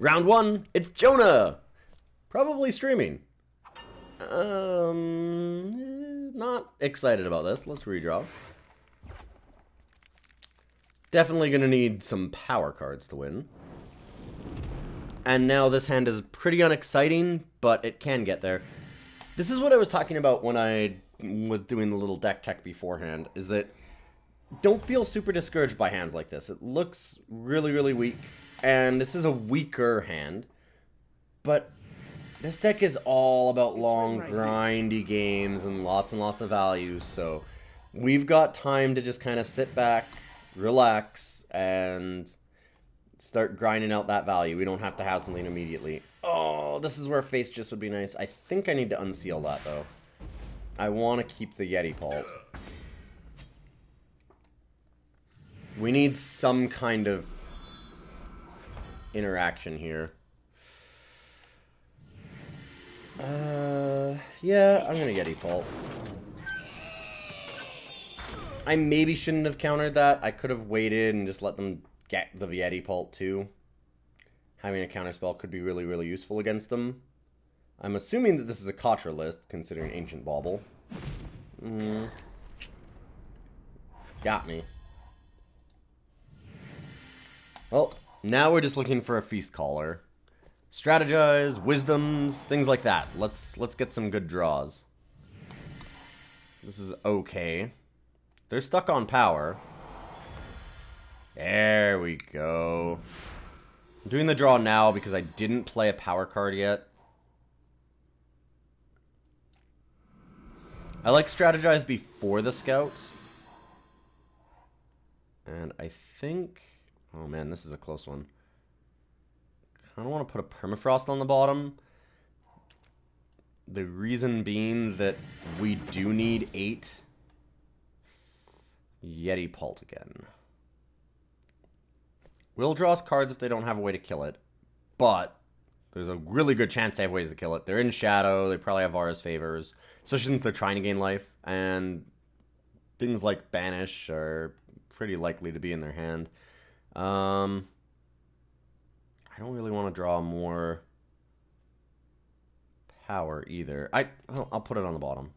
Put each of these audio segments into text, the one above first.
Round 1, it's Jonah! Probably streaming. Not excited about this. Let's redraw. Definitely gonna need some power cards to win. And now this hand is pretty unexciting, but it can get there. This is what I was talking about when I was doing the little deck tech beforehand, is that don't feel super discouraged by hands like this. It looks really, really weak, and this is a weaker hand, but this deck is all about long, grindy games and lots of value, so we've got time to just kind of sit back, relax, and start grinding out that value. We don't have to have something immediately. Oh, this is where face just would be nice. I think I need to unseal that, though. I want to keep the Yetipult. We need some kind of interaction here. Yeah, I'm gonna Yetipult. I maybe shouldn't have countered that. I could have waited and just let them get the Yetipult too. Having a counterspell could be really, really useful against them. I'm assuming that this is a Katra list, considering Ancient Bauble. Got me. Well, now we're just looking for a Feast Caller. Strategize, Wisdoms, things like that. Let's get some good draws. This is okay. They're stuck on power. There we go. I'm doing the draw now because I didn't play a power card yet. I like Strategize before the Scout. And I think... Oh man, this is a close one. I don't want to put a Permafrost on the bottom. The reason being that we do need 8 Yetipult again. We'll draw us cards if they don't have a way to kill it. But there's a really good chance they have ways to kill it. They're in Shadow. They probably have Vara's Favors. Especially since they're trying to gain life. And things like Banish are pretty likely to be in their hand. I don't really want to draw more power either. I'll put it on the bottom.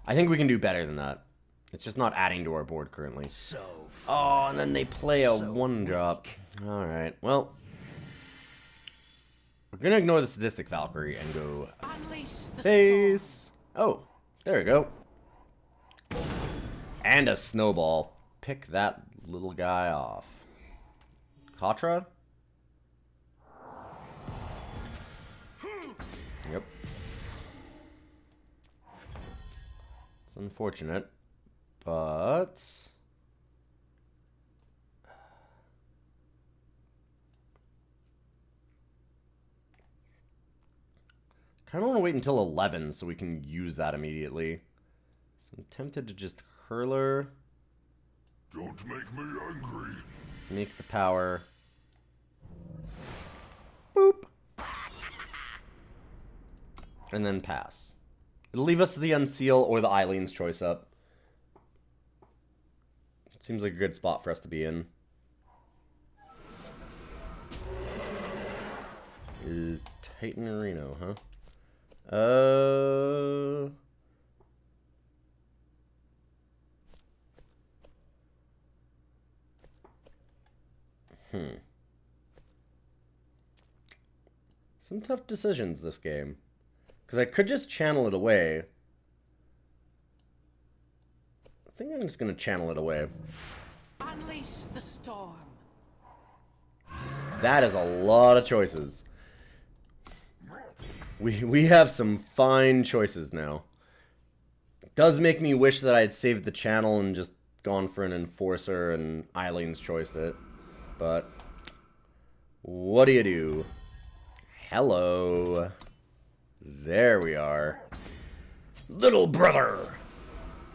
I think we can do better than that. It's just not adding to our board currently. Oh, and then they play a 1-drop. Alright, well. We're going to ignore the Sadistic Valkyrie and go face. Oh, there we go. And a Snowball. Pick that little guy off. Katra? Yep. It's unfortunate, but... kind of want to wait until 11 so we can use that immediately. So I'm tempted to just Hurler. Don't make me angry. Make the power. Boop. And then pass. It'll leave us the Unseal or the Eilyn's choice up. Seems like a good spot for us to be in. Titan Reno, huh? Some tough decisions this game. Because I could just channel it away. I think I'm just going to channel it away. Unleash the storm. That is a lot of choices. We have some fine choices now. It does make me wish that I had saved the channel and just gone for an Enforcer and Eilyn's choice it. But what do you do? Hello. There we are. Little brother.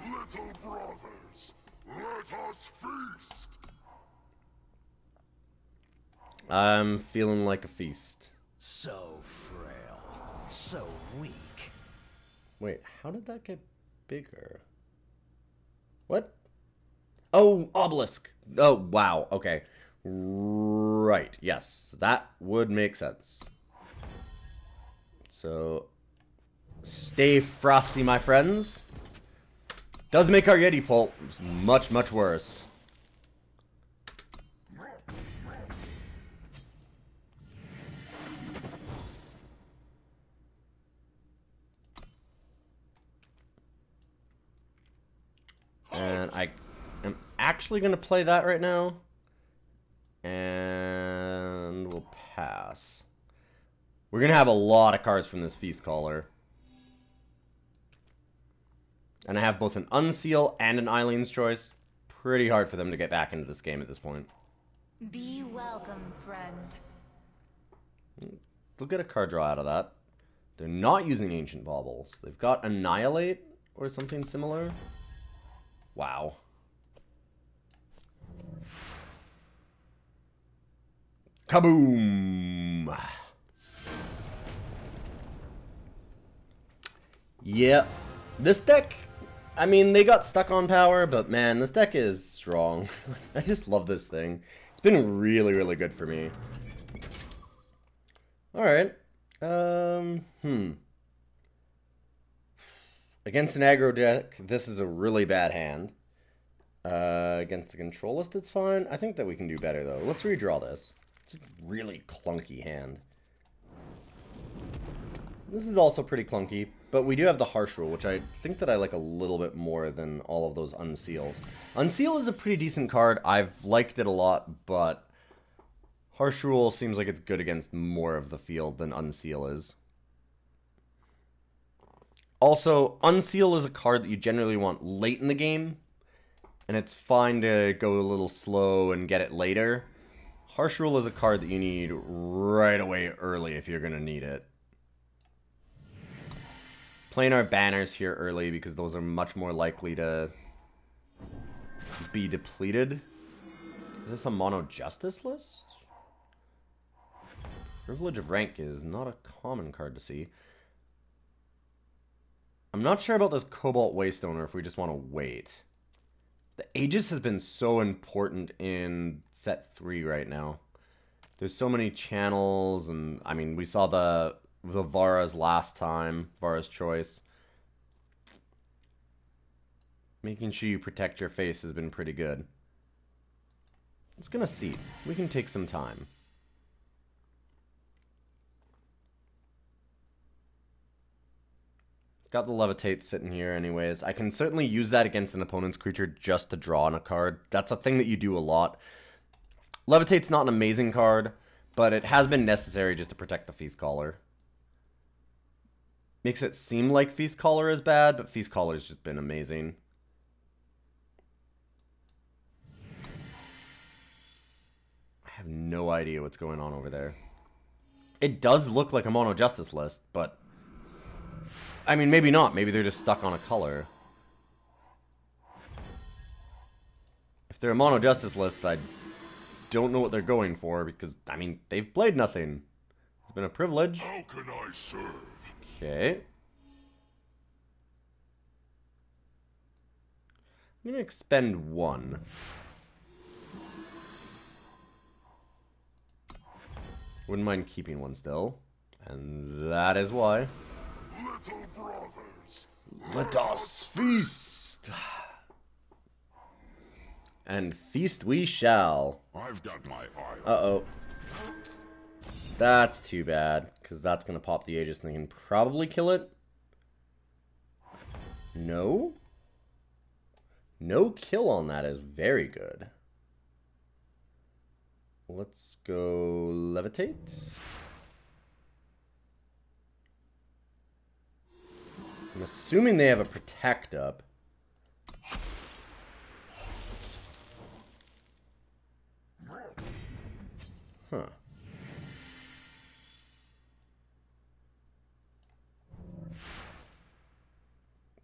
Little brothers, let us feast. I'm feeling like a feast. So frail, so weak. Wait, how did that get bigger? What? Oh, obelisk. Oh, wow. Okay. Right, yes. That would make sense. So, stay frosty, my friends. Does make our Yetipult much, much worse. And I am actually going to play that right now. And we'll pass. We're going to have a lot of cards from this Feast Caller. And I have both an Unseal and an Eilyn's Choice. Pretty hard for them to get back into this game at this point. Be welcome, friend. They'll get a card draw out of that. They're not using Ancient Baubles. They've got Annihilate or something similar. Wow. Kaboom! Yeah. This deck, I mean, they got stuck on power, but man, this deck is strong. I just love this thing. It's been really, really good for me. Alright. Against an aggro deck, this is a really bad hand. Against the control list, it's fine. I think that we can do better, though. Let's redraw this. It's a really clunky hand. This is also pretty clunky, but we do have the Harsh Rule, which I think that I like a little bit more than all of those Unseals. Unseal is a pretty decent card. I've liked it a lot, but Harsh Rule seems like it's good against more of the field than Unseal is. Also, Unseal is a card that you generally want late in the game, and it's fine to go a little slow and get it later. Harsh Rule is a card that you need right away early if you're going to need it. Playing our banners here early because those are much more likely to be depleted. Is this a mono justice list? Privilege of Rank is not a common card to see. I'm not sure about this Cobalt Waystone or if we just want to wait. The Aegis has been so important in set 3 right now. There's so many channels, and I mean, we saw the Vara's last time, Vara's Choice. Making sure you protect your face has been pretty good. It's gonna seed. We can take some time. Got the Levitate sitting here anyways. I can certainly use that against an opponent's creature just to draw on a card. That's a thing that you do a lot. Levitate's not an amazing card, but it has been necessary just to protect the Feast Caller. Makes it seem like Feast Caller is bad, but Feast Caller's just been amazing. I have no idea what's going on over there. It does look like a Mono Justice list, but I mean, maybe not. Maybe they're just stuck on a color. If they're a Mono Justice list, I don't know what they're going for because, I mean, they've played nothing. It's been a privilege. How can I serve? Okay. I'm going to expend 1. Wouldn't mind keeping 1 still. And that is why. Little brothers, Let us feast! And feast we shall. I've got my eye on. Uh-oh. That's too bad, because that's going to pop the Aegis and they can probably kill it. No? No kill on that is very good. Let's go Levitate. I'm assuming they have a Protect up. Huh.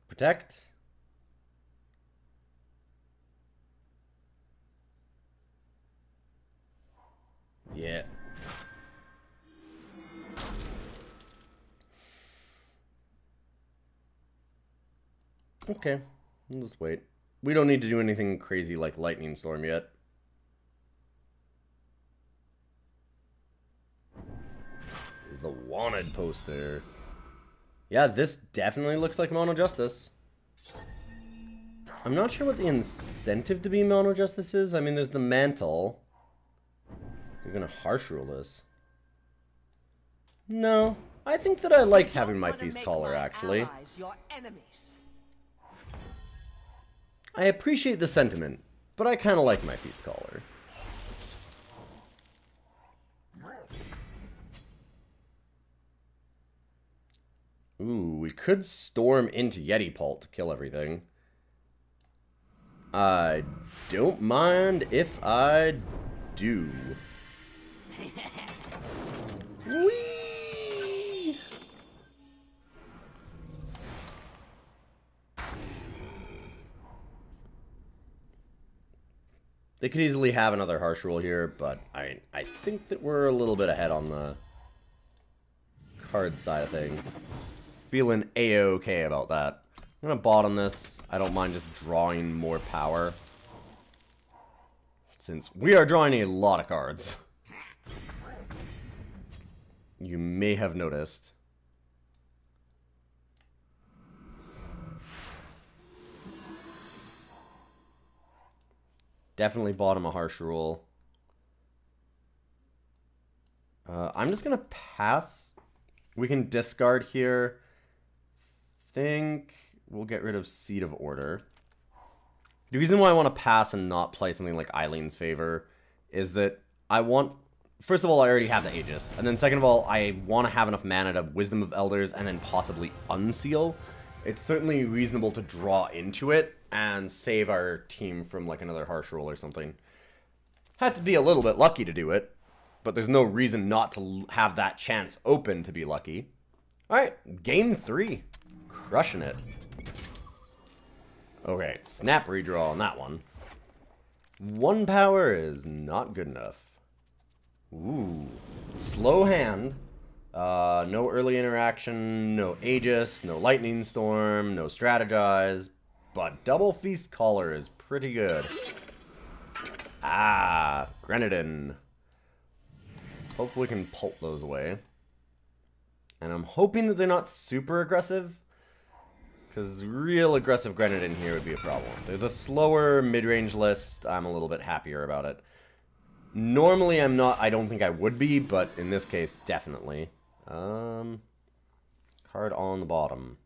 Protect. Yeah. Okay, we'll just wait. We don't need to do anything crazy like Lightning Storm yet. the wanted poster. Yeah, this definitely looks like Mono Justice. I'm not sure what the incentive to be Mono Justice is. I mean, there's the mantle. They're gonna harsh rule this. No, I think that I like having my feast caller, actually. I appreciate the sentiment, but I kind of like my feast caller. Ooh, we could storm into Yetipult to kill everything. I don't mind if I do. Whee! They could easily have another harsh rule here, but I think that we're a little bit ahead on the card side of things. Feeling a-okay about that. I'm gonna bottom this. I don't mind just drawing more power, since we are drawing a lot of cards. You may have noticed. Definitely bottom a harsh rule. I'm just gonna pass. We can discard here. Think we'll get rid of Seed of Order. The reason why I want to pass and not play something like Eilyn's Favor is that I want... First of all, I already have the Aegis. And then second of all, I want to have enough mana to Wisdom of Elders and then possibly Unseal. It's certainly reasonable to draw into it and save our team from like another harsh rule or something. Had to be a little bit lucky to do it, but there's no reason not to have that chance open to be lucky. Alright, game 3. Crushing it. Okay, snap redraw on that one. 1 power is not good enough. Ooh. Slow hand. No early interaction, no Aegis, no Lightning Storm, no Strategize. But double Feast Caller is pretty good. Ah, Grenadin. Hopefully we can pult those away. And I'm hoping that they're not super aggressive, because real aggressive Grenadin here would be a problem. They're the slower mid-range list. I'm a little bit happier about it. Normally I'm not, I don't think I would be, but in this case, definitely. Card on the bottom.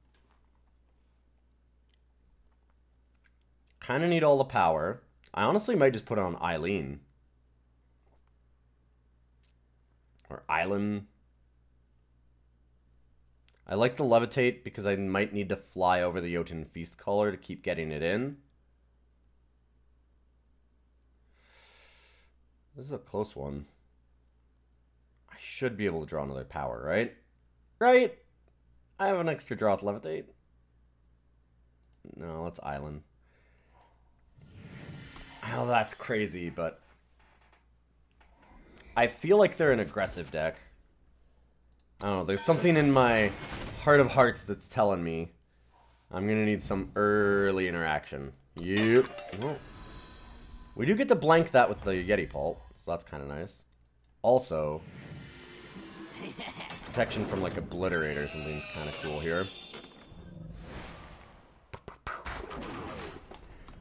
Kind of need all the power. I honestly might just put it on Eilyn. Or Eilyn. I like the Levitate because I might need to fly over the Jotun Feast Caller to keep getting it in. This is a close one. I should be able to draw another power, right? Right? I have an extra draw to Levitate. No, that's Eilyn. Oh, that's crazy, but... I feel like they're an aggressive deck. I don't know, there's something in my heart of hearts that's telling me I'm gonna need some early interaction. Yep. Well, we do get to blank that with the Yetipult, so that's kind of nice. Also, protection from like Obliterate or something is kind of cool here.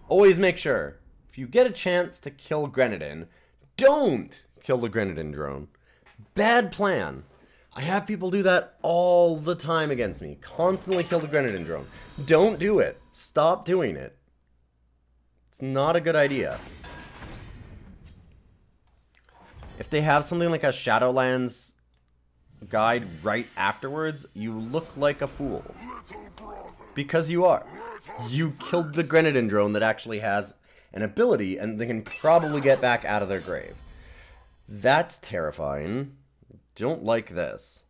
Always make sure, if you get a chance to kill Grenadin, don't kill the Grenadin drone. Bad plan. I have people do that all the time against me. Constantly kill the Grenadin drone. Don't do it. Stop doing it. It's not a good idea. If they have something like a Shadowlands guide right afterwards, you look like a fool. Because you are. You killed the Grenadin drone that actually has an ability and they can probably get back out of their grave. That's terrifying. Don't like this.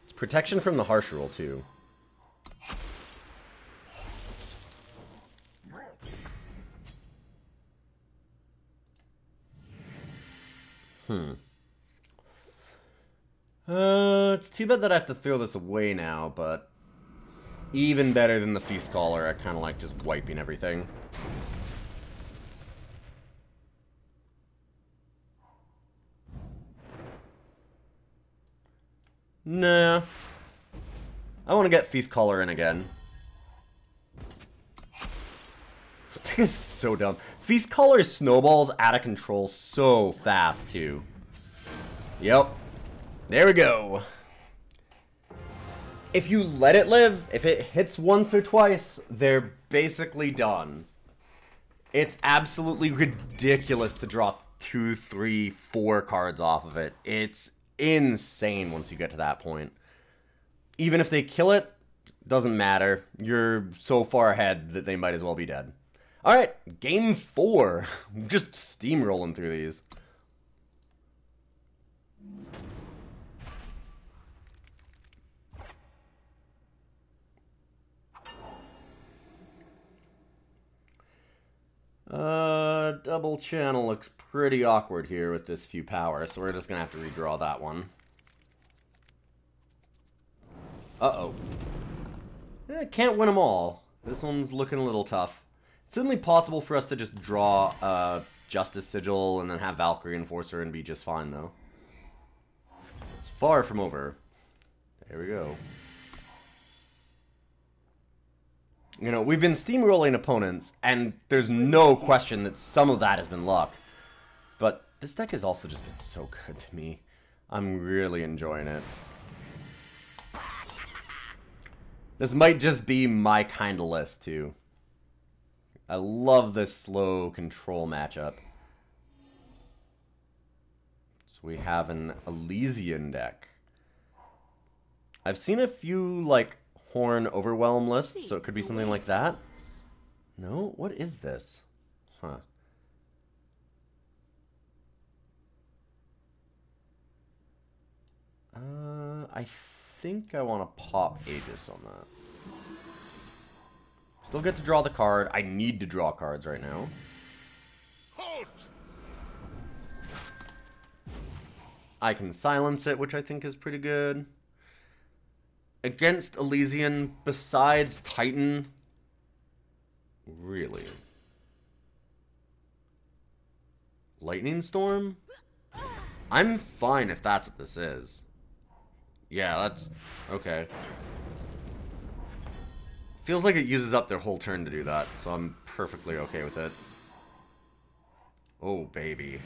It's protection from the harsh rule too. It's too bad that I have to throw this away now, but even better than the Feast Caller, I kind of like just wiping everything. Nah. I want to get Feast Caller in again. This thing is so dumb. Feast Caller snowballs out of control so fast, too. Yep. There we go. If you let it live, if it hits once or twice, they're basically done. It's absolutely ridiculous to draw 2, 3, 4 cards off of it. It's insane once you get to that point. Even if they kill it, doesn't matter. You're so far ahead that they might as well be dead. Alright, game 4. Just steamrolling through these. Double channel looks pretty awkward here with this few power, so we're just gonna have to redraw that one. Uh-oh. Can't win them all. This one's looking a little tough. It's certainly possible for us to just draw Justice Sigil and then have Valkyrie Enforcer and be just fine, though. It's far from over. There we go. You know, we've been steamrolling opponents, and there's no question that some of that has been luck. But this deck has also just been so good to me. I'm really enjoying it. This might just be my kind of list, too. I love this slow control matchup. So we have an Elysian deck. I've seen a few, like, Horn Overwhelm lists, so it could be something like that. No? What is this? Huh. I think I want to pop Aegis on that. Still get to draw the card. I need to draw cards right now. Halt! I can silence it, which I think is pretty good. Against Elysian, besides Titan, really? Lightning Storm? I'm fine if that's what this is. Yeah, that's... okay. Feels like it uses up their whole turn to do that, so I'm perfectly okay with it. Oh, baby.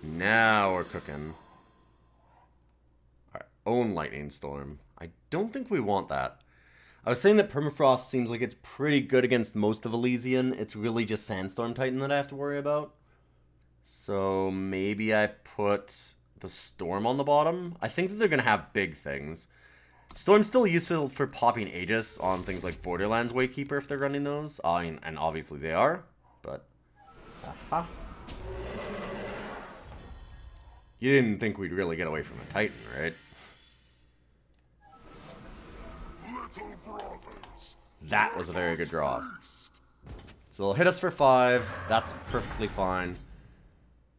Now we're cooking. Our own Lightning Storm. I don't think we want that. I was saying that Permafrost seems like it's pretty good against most of Elysian. It's really just Sandstorm Titan that I have to worry about. So maybe I put the Storm on the bottom. I think that they're going to have big things. Storm's still useful for popping Aegis on things like Borderlands Waykeeper if they're running those. And obviously they are, but... aha. You didn't think we'd really get away from a Titan, right? Little brothers. That was a very good draw. So it'll hit us for 5. That's perfectly fine.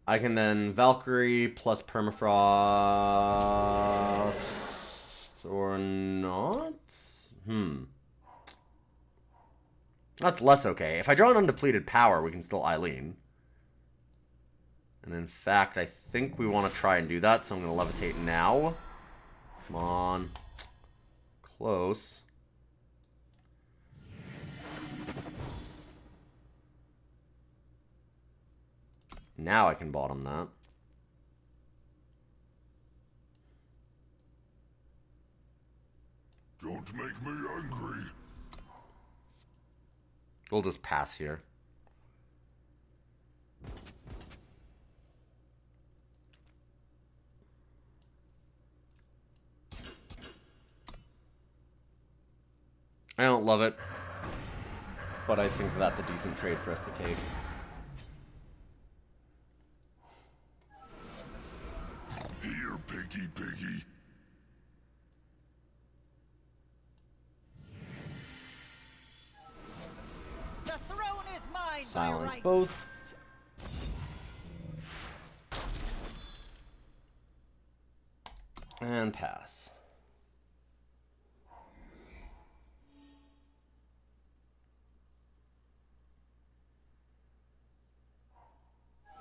I can then Valkyrie plus Permafrost... or not? That's less okay. If I draw an undepleted power, we can still Eilyn. And in fact, I think we want to try and do that, so I'm going to Levitate now. Come on. Close. Now I can bottom that. Don't make me angry. We'll just pass here. I don't love it, but I think that's a decent trade for us to take. Here, piggy, piggy. The throne is mine. Silence by right. both. And pass.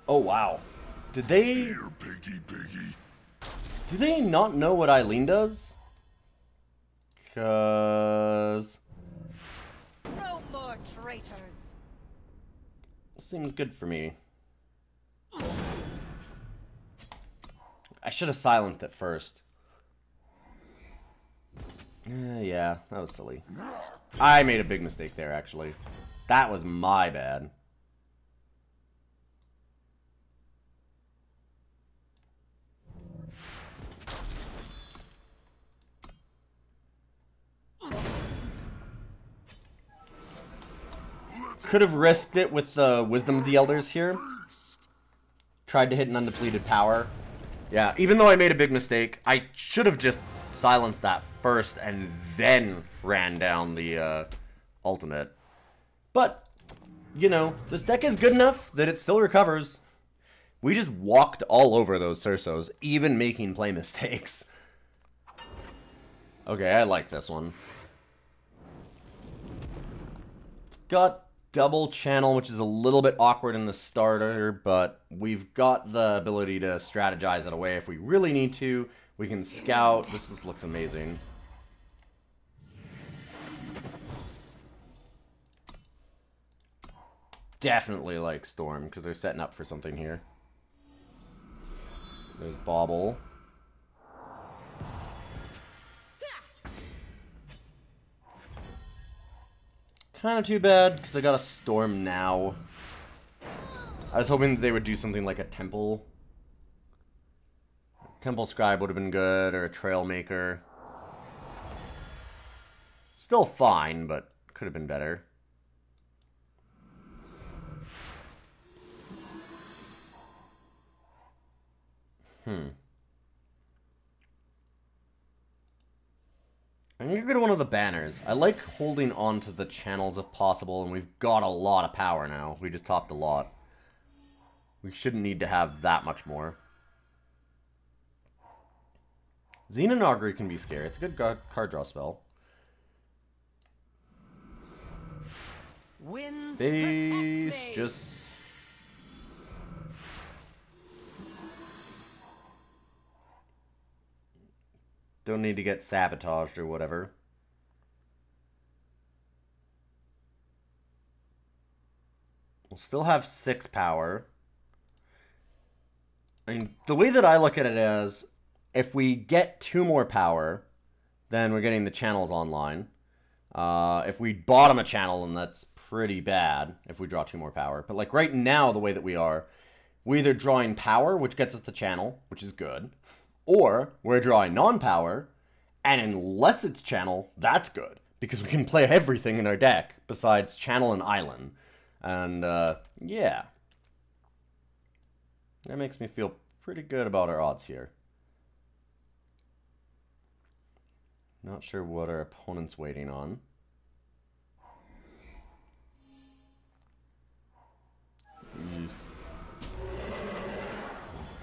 Oh, wow. Did they... Here, piggy, piggy. Do they not know what Eilyn does? Cause... No more traitors. Seems good for me. I should have silenced it first. Yeah, that was silly. I made a big mistake there, actually. That was my bad. Could have risked it with the Wisdom of the Elders here. Tried to hit an undepleted power. Yeah, even though I made a big mistake, I should have just silenced that first and then ran down the ultimate. But, you know, this deck is good enough that it still recovers. We just walked all over those Cersos, even making play mistakes. Okay, I like this one. Got double channel, which is a little bit awkward in the starter, but we've got the ability to strategize it away if we really need to. We can scout. This looks amazing. Definitely like Storm, because they're setting up for something here. There's Bauble. Kind of too bad, because I got a Storm now. I was hoping that they would do something like a Temple. Temple Scribe would have been good, or a Trailmaker. Still fine, but could have been better. I'm gonna go to one of the banners. I like holding on to the channels if possible, and we've got a lot of power now. We just topped a lot. We shouldn't need to have that much more. Xenon Augury can be scary. It's a good card draw spell. Winds Base, protect me. just... Don't need to get sabotaged or whatever. We'll still have 6 power. I mean, the way that I look at it is, if we get 2 more power, then we're getting the channels online. If we bottom a channel, then that's pretty bad if we draw 2 more power. But like right now, the way that we are, we're either drawing power, which gets us the channel, which is good, or we're drawing non-power, and unless it's channel, that's good, because we can play everything in our deck besides channel and Eilyn. And, yeah. That makes me feel pretty good about our odds here. Not sure what our opponent's waiting on.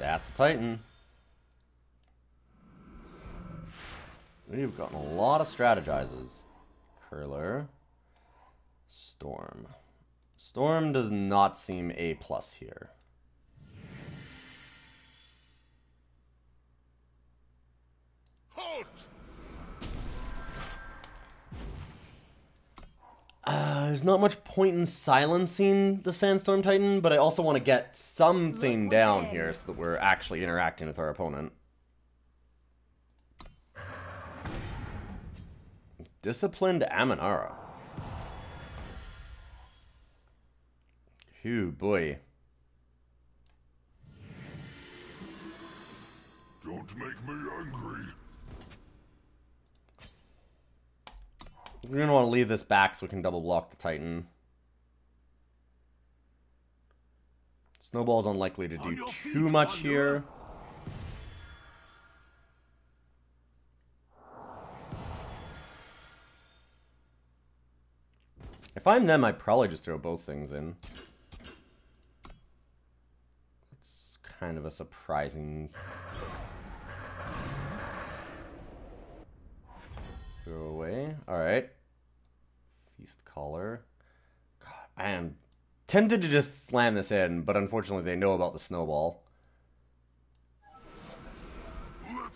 That's a Titan. We've gotten a lot of strategizes. Hurler. Storm. Storm does not seem A+ here. Halt! There's not much point in silencing the Sandstorm Titan, but I also want to get something down here so that we're actually interacting with our opponent. Disciplined Aminara. Phew, boy. Don't make me angry. We're going to want to leave this back so we can double block the Titan. Snowball's unlikely to do too much here. If I'm them, I'd probably just throw both things in. It's kind of a surprising... Go away. Alright. Feast Caller. God, I am tempted to just slam this in, but unfortunately they know about the snowball.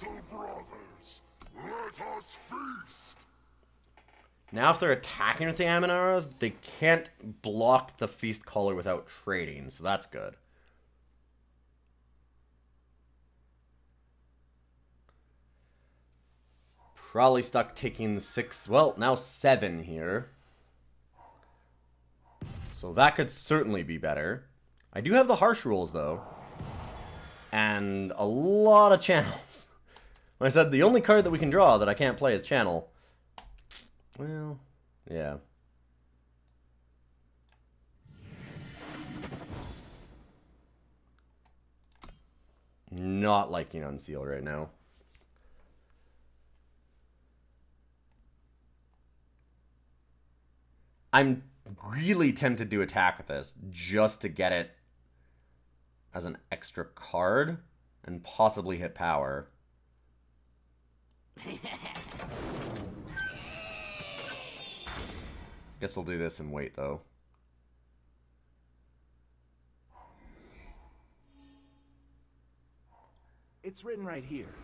little brothers, let us feast! Now if they're attacking with the Ammon arrows, they can't block the feast caller without trading, so that's good. Probably stuck taking 6, well, now 7 here. So that could certainly be better. I do have the harsh rules, though. And a lot of channels. When I said the only card that we can draw that I can't play is channel. Well, yeah. Not liking Unseal right now. I'm really tempted to attack with this just to get it as an extra card and possibly hit power. Guess I'll do this and wait though. It's written right here.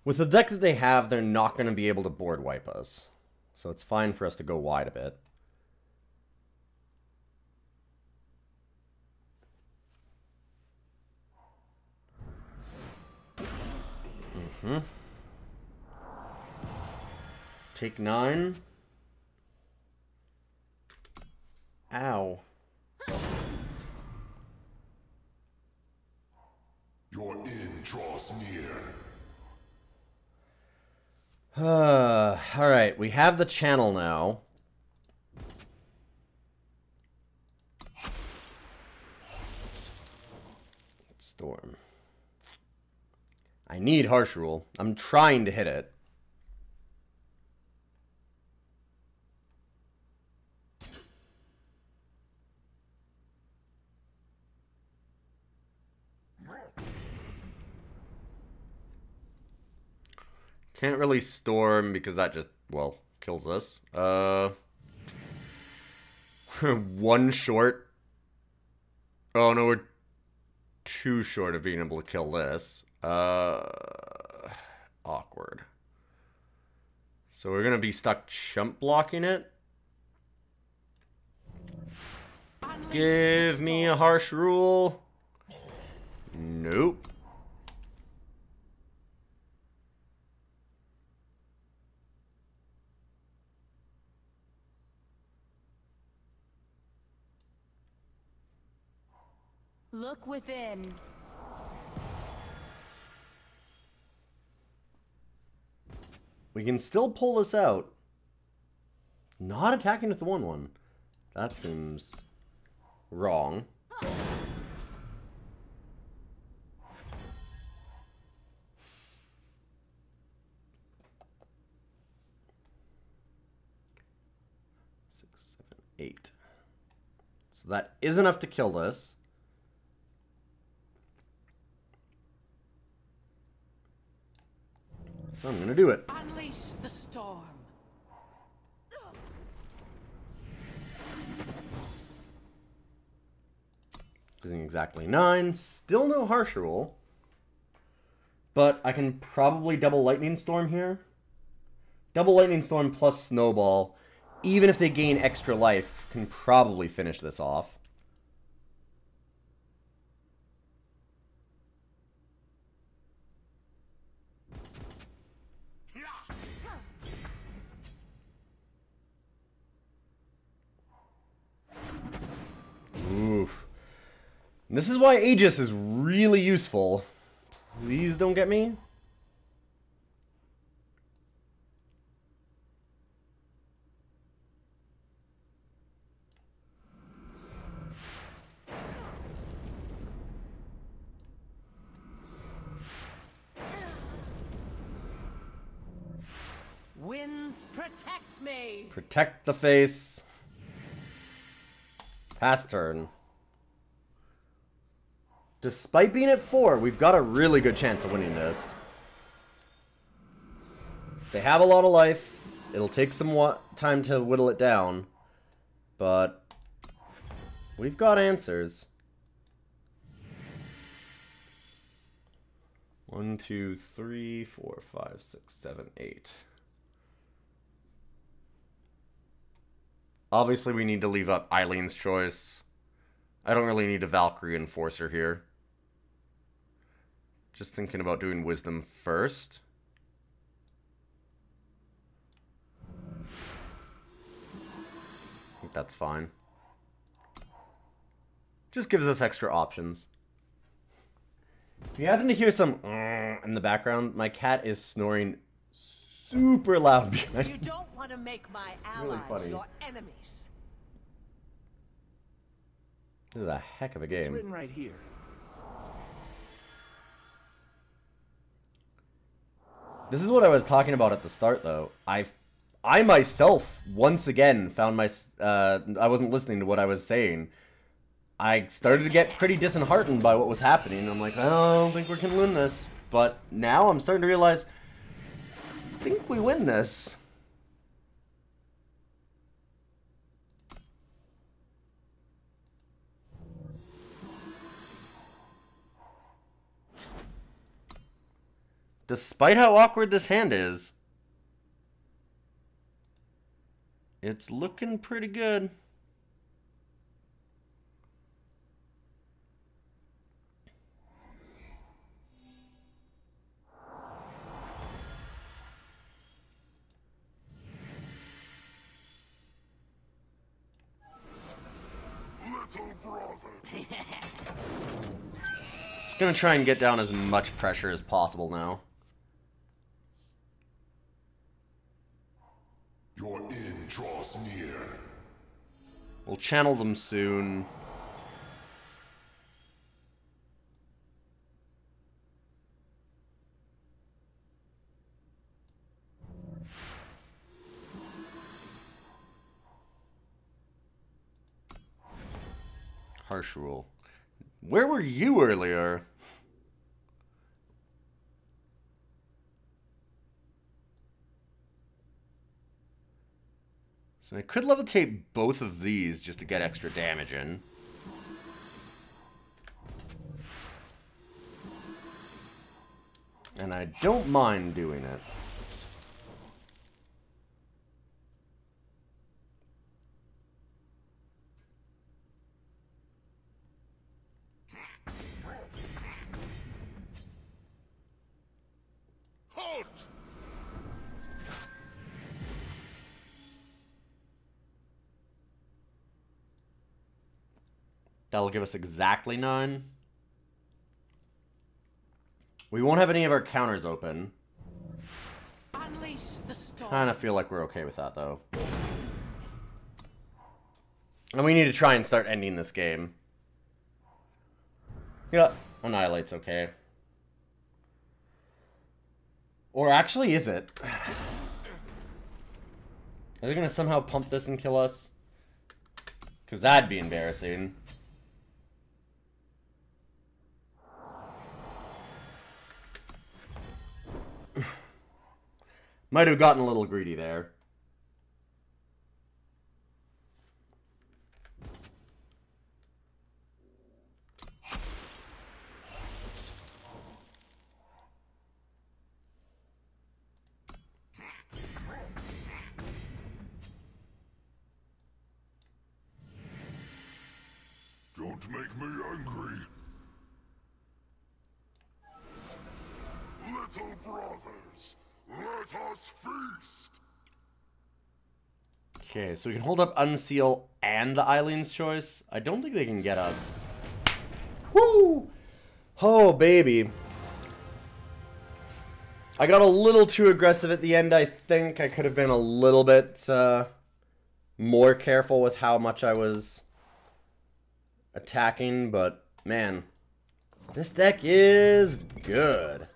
With the deck that they have, they're not going to be able to board wipe us. So it's fine for us to go wide a bit. Take 9. Ow. Your end draws near. Alright, we have the channel now. Storm. I need Harsh Rule. I'm trying to hit it. Can't really Storm because that just, well, kills us. One short. Oh no, we're too short of being able to kill this. Awkward. So we're gonna be stuck chump blocking it. Give me a Harsh Rule. Nope. Look within. We can still pull this out. Not attacking with the 1/1. That seems wrong. Six, 7, 8. So that is enough to kill this. So I'm gonna do it. Unleash the storm. Using exactly 9. Still no Harsh Rule. But I can probably double Lightning Storm here. Double Lightning Storm plus Snowball, even if they gain extra life, can probably finish this off. Oof. And this is why Aegis is really useful. Please don't get me. Winds protect me. Protect the face. Pass turn. Despite being at 4, we've got a really good chance of winning this. They have a lot of life. It'll take some time to whittle it down. But we've got answers. 1, 2, 3, 4, 5, 6, 7, 8. Obviously, we need to leave up Eilyn's choice. I don't really need a Valkyrie Enforcer here. Just thinking about doing Wisdom first. I think that's fine. Just gives us extra options. If you happen to hear some in the background, my cat is snoring super loud behind me. You don't want to make my Really allies funny. your enemies. This is a heck of a It's game. written right here. This is what I was talking about at the start, though. I myself, once again, found I wasn't listening to what I was saying. I started to get pretty disheartened by what was happening. I'm like, I don't think we can win this. But now I'm starting to realize, I think we win this. Despite how awkward this hand is, it's looking pretty good. Little brother. Just gonna try and get down as much pressure as possible now. Your end draws near. We'll channel them soon. Harsh rule. Where were you earlier? So I could levitate both of these just to get extra damage in. And I don't mind doing it. Halt! That'll give us exactly 9. We won't have any of our counters open. Unleash the storm. Kind of feel like we're okay with that, though. And we need to try and start ending this game. Yeah, Annihilate's okay. Or actually, is it? Are they gonna somehow pump this and kill us? Because that'd be embarrassing. Might have gotten a little greedy there. Don't make me angry. Little brothers, let us feast. Okay, so we can hold up Unseal and the Eilyn's choice. I don't think they can get us. Woo! Oh, baby. I got a little too aggressive at the end, I think. I could have been a little bit more careful with how much I was attacking, but man, this deck is good.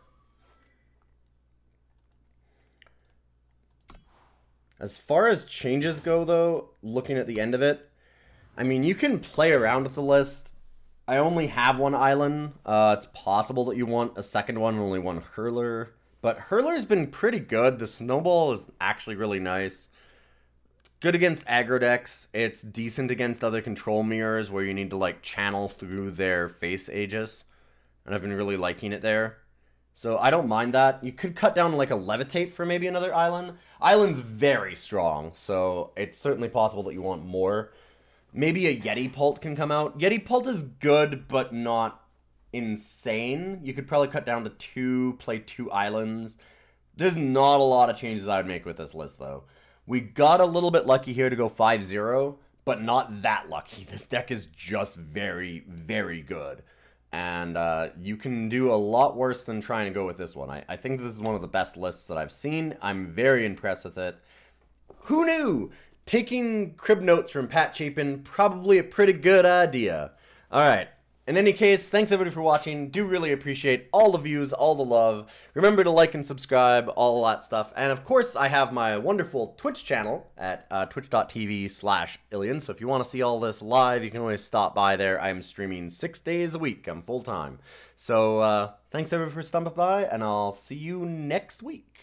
As far as changes go, though, looking at the end of it, I mean, you can play around with the list. I only have one Eilyn. It's possible that you want a second one and only one Hurler. But Hurler's been pretty good. The Snowball is actually really nice. Good against aggro decks. It's decent against other control mirrors where you need to, like, channel through their face Aegis. And I've been really liking it there. So I don't mind that. You could cut down like a Levitate for maybe another Eilyn. Eilyn's very strong, so it's certainly possible that you want more. Maybe a Yetipult can come out. Yetipult is good, but not insane. You could probably cut down to 2, play 2 Eilyns. There's not a lot of changes I would make with this list, though. We got a little bit lucky here to go 5-0, but not that lucky. This deck is just very, very good. And you can do a lot worse than trying to go with this one. I think this is one of the best lists that I've seen. I'm very impressed with it. Who knew? Taking crib notes from Pat Chapin, probably a pretty good idea. Alright, in any case, thanks everybody for watching. Do really appreciate all the views, all the love. Remember to like and subscribe, all that stuff. And of course, I have my wonderful Twitch channel at twitch.tv/Ilyon. So if you want to see all this live, you can always stop by there. I'm streaming 6 days a week. I'm full-time. So thanks everybody for stopping by, and I'll see you next week.